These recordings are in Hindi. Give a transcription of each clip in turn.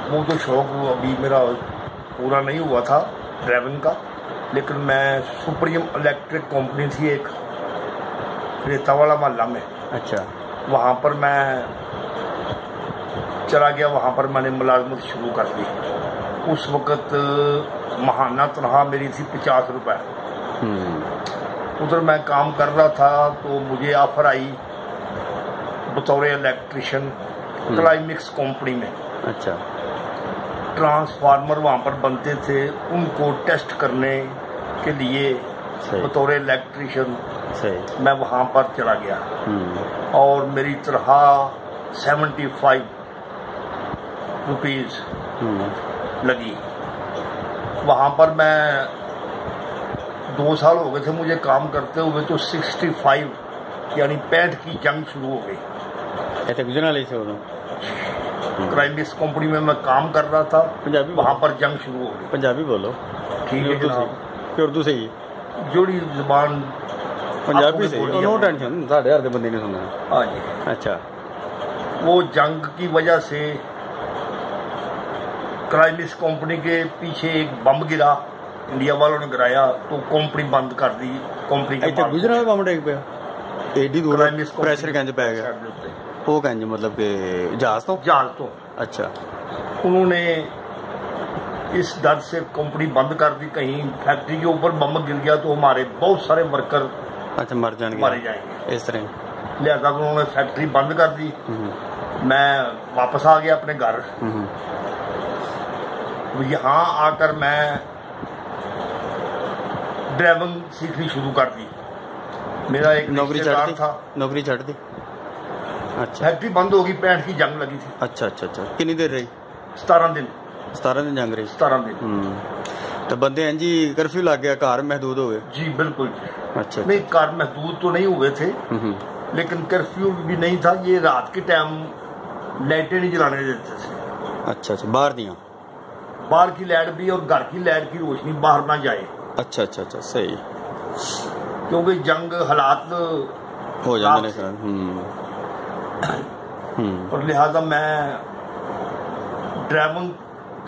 वो तो शौक अभी मेरा पूरा नहीं हुआ था ड्राइविंग का, लेकिन मैं सुप्रीम इलेक्ट्रिक कंपनी थी एक रेतावाला मोहल्ला में। अच्छा। वहाँ पर मैं चला गया, वहाँ पर मैंने मुलाजमत शुरू कर दी। उस वक़्त महाना तनख्वाह मेरी थी 50 रुपये। उधर मैं काम कर रहा था तो मुझे ऑफर आई बतौर इलेक्ट्रिशियन क्लाइमिक्स कंपनी में। अच्छा। ट्रांसफार्मर वहाँ पर बनते थे, उनको टेस्ट करने के लिए बतौर इलेक्ट्रिशियन मैं वहाँ पर चला गया और मेरी तनख्वाह 75 रुपीज़ लगी। वहाँ पर मैं 2 साल हो गए थे मुझे काम करते हुए, तो 65 यानी 65 की जंग शुरू हो गई। गुजरावाली से क्राइमिक्स कंपनी में मैं काम कर रहा था, पंजाबी वहाँ पर जंग शुरू हो गई। पंजाबी बोलो। ठीक है जनाब, उर्दू से ही जोड़ी जुबान पंजाबी से, नो टेंशन, साढ़े हज़ार बंदे ने सुना। हाँ जी। अच्छा। वो जंग की वजह से क्राइमिक्स कंपनी के पीछे एक बम गिरा, इंडिया वालों ने गिराया तो कंपनी बंद कर दी। कंपनी के गुजरात बम टेक पे एडी दूर प्रेशर कंज पै गया, वो कंज मतलब कि जहाज तो। अच्छा। उन्होंने इस डर से कंपनी बंद कर दी, कहीं फैक्ट्री के ऊपर बम गिर गया तो हमारे बहुत सारे वर्कर अच्छा मारे जाएंगे इस तरह। लिहाजा उन्होंने फैक्ट्री बंद कर दी। मैं वापस आ गया अपने घर। यहाँ आकर मैं ड्राइविंग सीखनी शुरू कर दी। मेरा एक नौकरी छड़ दी। अच्छा। फैक्ट्री बंद होगी, 65 की जंग लगी थी। अच्छा। कितनी देर रही? 17 दिन जंग रही। 17 दिन। तो बंदे हैं जी कर्फ्यू लग गया, कार महदूद हो गए? जी बिल्कुल जी। अच्छा। नहीं, कार महदूद तो नहीं हुए थे, लेकिन कर्फ्यू भी नहीं था। ये रात के टाइम लाइटें नहीं जलाने देते थे। अच्छा। बाहर की लाइट भी और घर की लाइट की रोशनी बाहर ना जाए। अच्छा। सही। क्योंकि जंग हालात हो जाते हैं। और लिहाजा मैं ड्राइविंग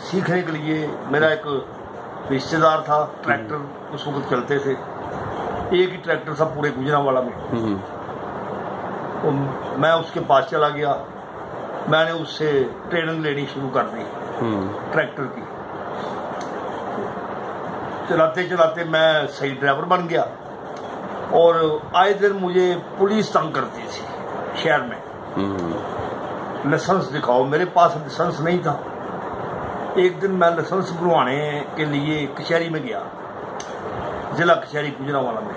सीखने के लिए, मेरा एक रिश्तेदार था, ट्रैक्टर उस वक्त चलते थे, एक ही ट्रैक्टर था पूरे गुजरांवाला में। तो मैं उसके पास चला गया, मैंने उससे ट्रेनिंग लेनी शुरू कर दी ट्रैक्टर की। चलाते चलाते मैं सही ड्राइवर बन गया और आए दिन मुझे पुलिस तंग करती थी शहर में। लाइसेंस दिखाओ, मेरे पास लाइसेंस नहीं था। एक दिन मैं लाइसेंस बनवाने के लिए कचहरी में गया, जिला कचहरी गुजरांवाला में।